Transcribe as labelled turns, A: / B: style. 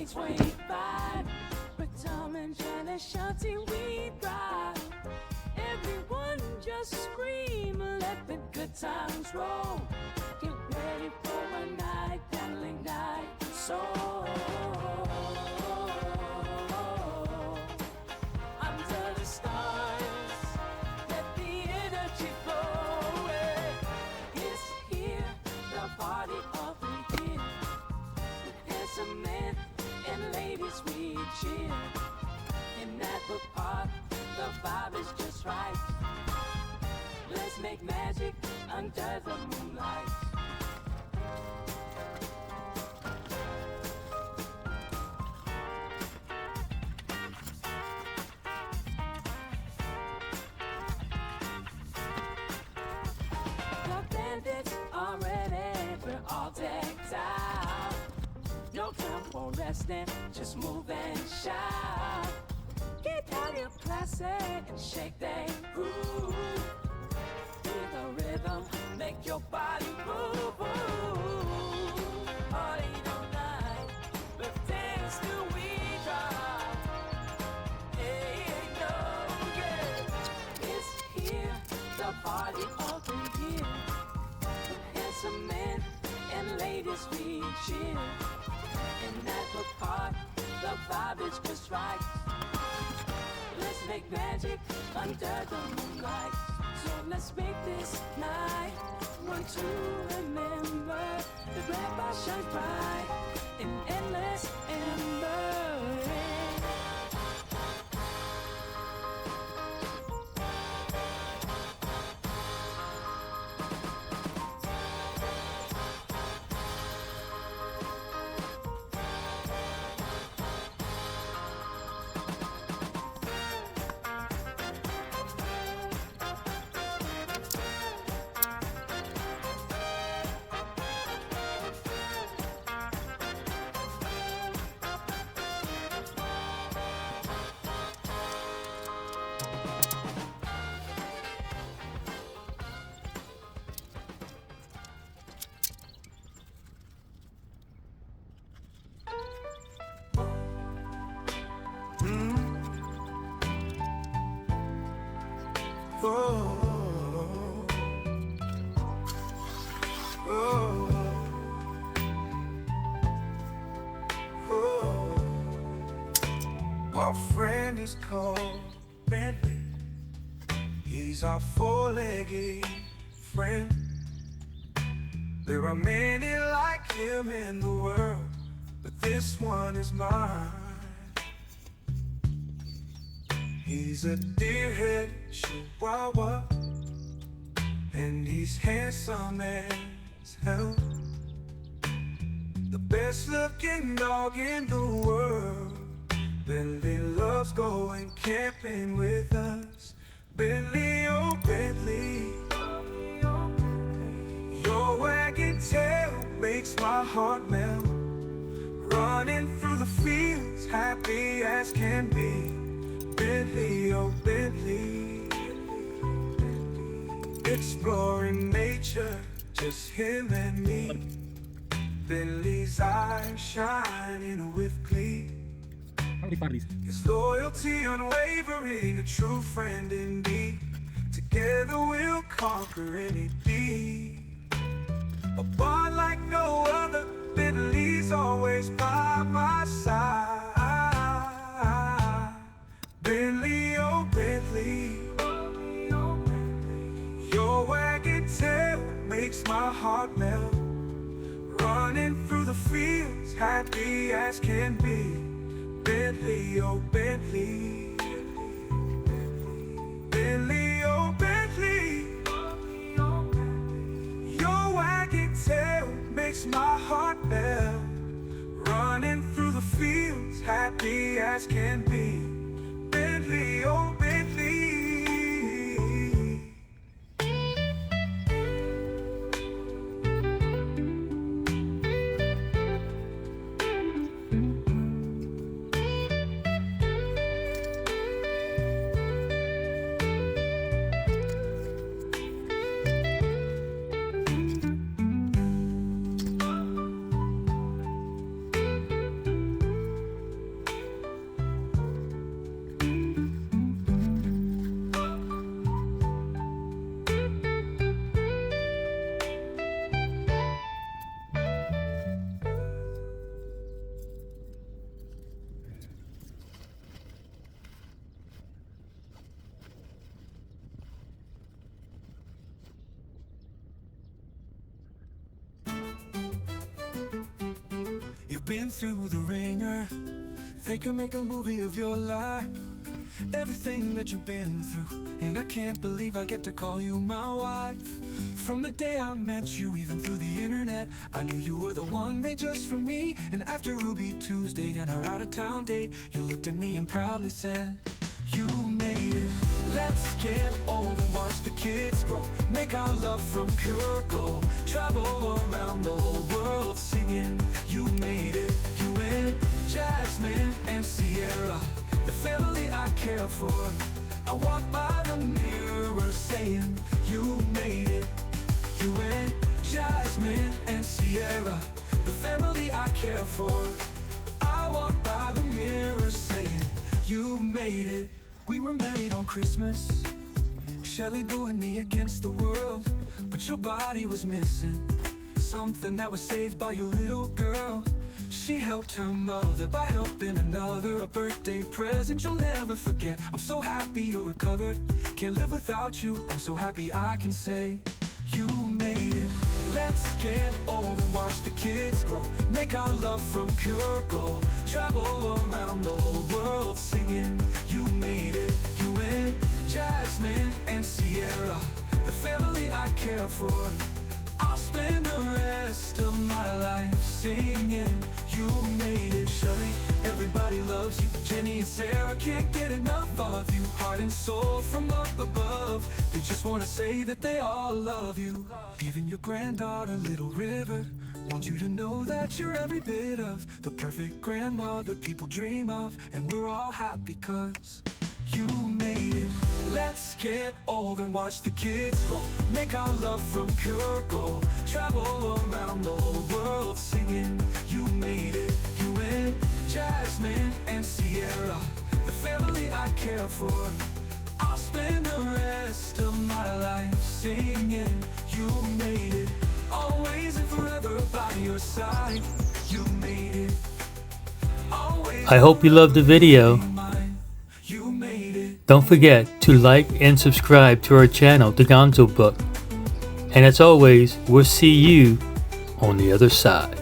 A: Q10-25. With Tom and Jen and Shanti, we thrive. Everyone just scream, let the good times roll. Get ready for a night that'll ignite your soul. Under the stars, let the energy flow. It's here, the party of the year. Handsome men and ladies, we cheer. In Napa Park, the vibe is just right. Let's make magic under the moonlight. The bandits are ready, we're all decked out. No time for resting, just move and shout. Get out your classy and shake that groove. Feel the rhythm, make your body move. Party all night, but dance till we drop. Hey, no, yeah. It's here, the party of the year. Handsome men and ladies, we cheer. In that park, the vibe is just right. Let's make magic under the moonlight. So let's make this night one to remember. The GlampOut shines bright in endless ember.
B: Our friend is called Bentley. He's our four-legged friend. There are many like him in the world, but this one is mine. He's a deer-head chihuahua, and he's handsome as hell. The best-looking dog in the world. Bentley loves going camping with us. Bentley, oh Bentley. Your wagging tail makes my heart melt. Running through the fields, happy as can be. Bentley, oh Bentley. Exploring nature, just him and me. Bentley's eyes shining with glee. His loyalty unwavering, a true friend indeed. Together we'll conquer any deed. A bond like no other, Bentley's always by my side. Bentley, oh Bentley. Your wagging tail makes my heart melt. Running through the fields, happy as can be. Bentley, oh Bentley. Bentley, oh Bentley. Your wagging tail makes my heart melt. Running through the fields, happy as can be. Bentley, oh Bentley. been through the ringer. They can make a movie of your life, everything that you've been through. And I can't believe I get to call you my wife. From the day I met you, even through the internet, I knew you were the one made just for me. And after Ruby Tuesday and our out-of-town date, you looked at me and proudly said, you made it. Let's get old and watch the kids grow, make our love from pure gold, travel around the whole world singing. You made it. You and Jasmine and Sierra, the family I care for. I walk by the mirror saying, you made it. You and Jasmine and Sierra, the family I care for. I walk by the mirror saying, you made it. We were married on Christmas, Shelly Boo and me against the world. But your body was missing something that was saved by your little girl. She helped her mother by helping another, a birthday present you'll never forget. I'm so happy you're recovered, can't live without you. I'm so happy I can say, you made it. Let's get old and watch the kids grow, make our love from pure gold, travel around the whole world singing. You made it. You and Jasmine and Sierra, the family I care for. I'll spend the rest of my life singing. You made it. Shirley, everybody loves you. Jenny and Sarah can't get enough of you. Heart and soul from up above, they just want to say that they all love you. Even your granddaughter, Little River, want you to know that you're every bit of the perfect grandmother people dream of. And we're all happy cause you made it. Let's get old and watch the kids grow, make our love from pure gold, travel around the whole world singing. You made it. You and Jasmine and Sierra, the family I care for. I'll spend the rest of my life singing. You made it. Always and forever by your side. You made it. Always.
C: I hope you loved the video.
B: You made it.
C: Don't forget to like and subscribe to our channel, The Gonzo Book. And as always, we'll see you on the other side.